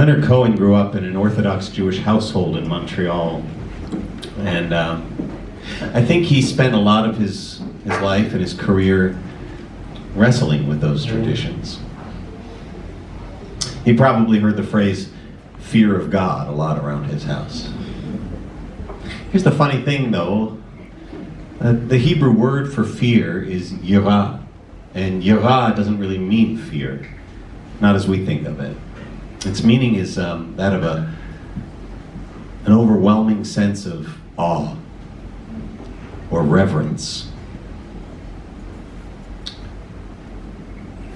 Leonard Cohen grew up in an Orthodox Jewish household in Montreal, and I think he spent a lot of his life and his career wrestling with those traditions. He probably heard the phrase fear of God a lot around his house. Here's the funny thing though, the Hebrew word for fear is yirah, and yirah doesn't really mean fear, not as we think of it. Its meaning is that of an overwhelming sense of awe or reverence.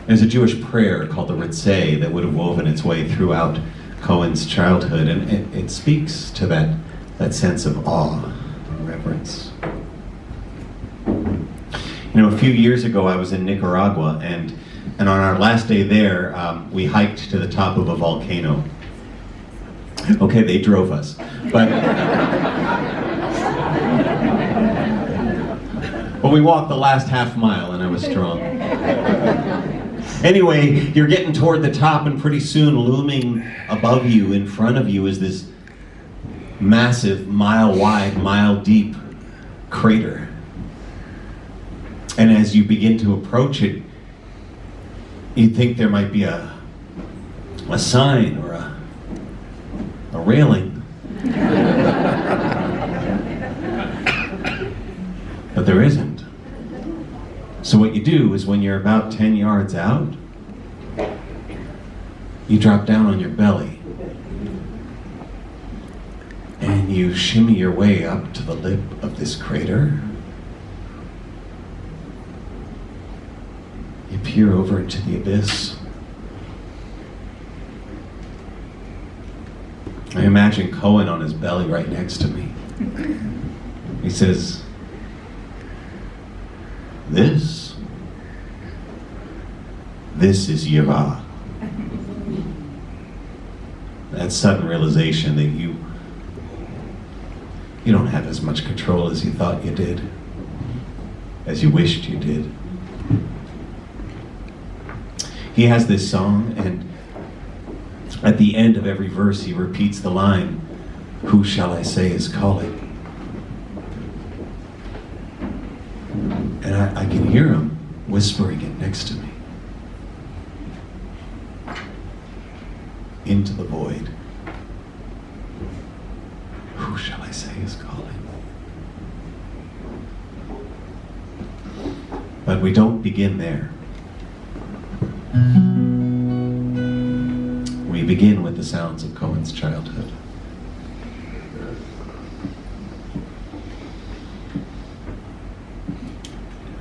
There's a Jewish prayer called the Wertz that would have woven its way throughout Cohen's childhood, and it speaks to that sense of awe and reverence. You know, a few years ago I was in Nicaragua, and on our last day there, we hiked to the top of a volcano. Okay, they drove us, but we walked the last half mile, and I was strong. Anyway, you're getting toward the top, and pretty soon, looming above you, in front of you, is this massive, mile-wide, mile-deep crater. And as you begin to approach it, you'd think there might be a sign or a railing. But there isn't. So what you do is when you're about 10 yards out, you drop down on your belly and you shimmy your way up to the lip of this crater. You peer over into the abyss. I imagine Cohen on his belly right next to me. He says, This is Yirah. That sudden realization that you don't have as much control as you thought you did, as you wished you did. He has this song, and at the end of every verse he repeats the line, "Who shall I say is calling?" And I can hear him whispering it next to me. Into the void. Who shall I say is calling? But we don't begin there. We begin with the sounds of Cohen's childhood.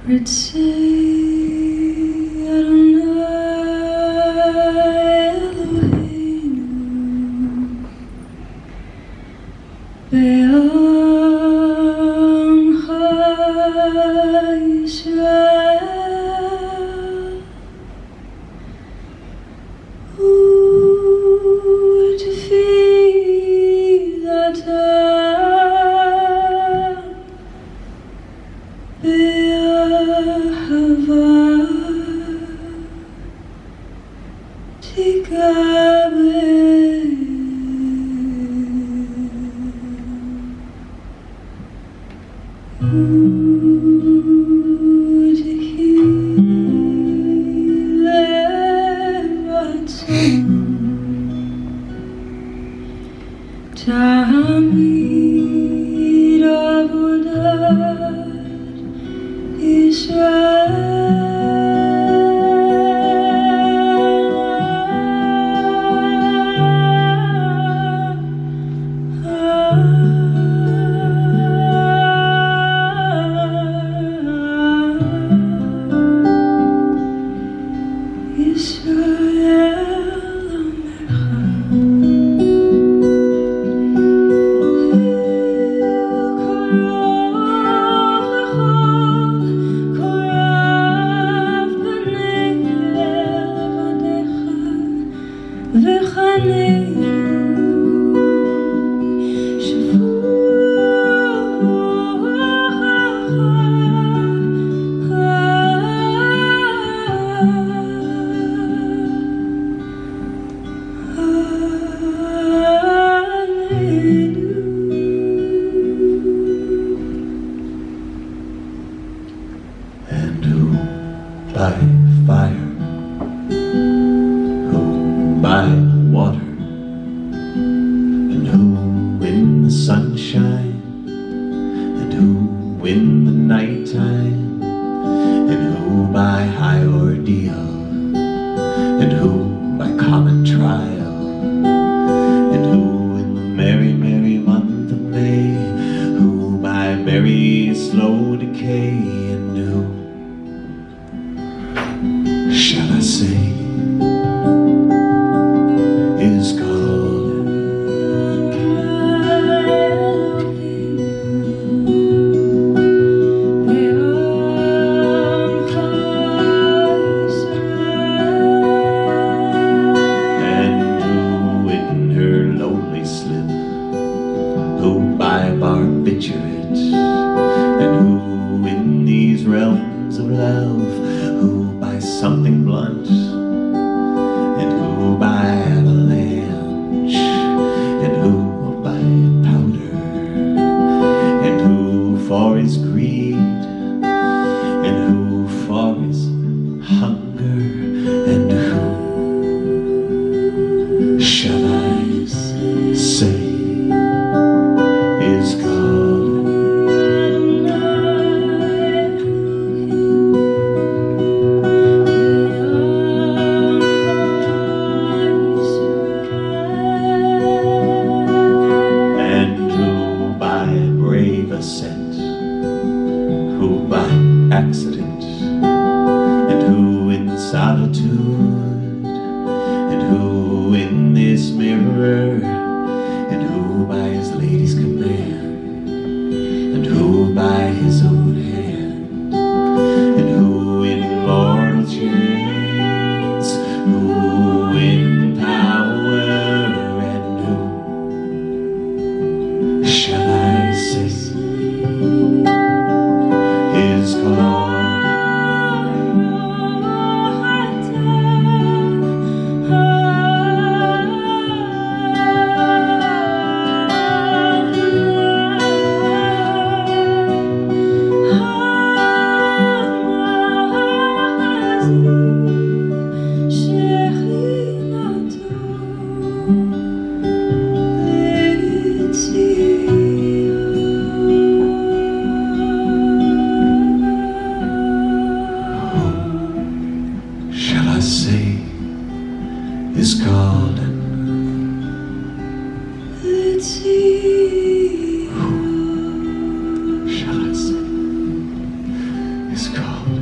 Wertz, by fire? Who by water? And who in the sunshine? And who in the nighttime? And who by high ordeal? And who by common trial? And who in the merry, merry month of May? Who by very slow decay? And who shall I say is called and who in her lonely slip, who by barbiturate, and who in these realms of love, who by something blunt, and who by avalanche, and who by powder, and who for his greed, and who for his hunger, and who shall I say is God? And who by brave ascent, who by accident, and who in solitude, and who in this mirror, and who by his lady's command, and who by his own hand, and who in mortal chains, who in power, and who shall I say is called shall I say is called who shall I say is called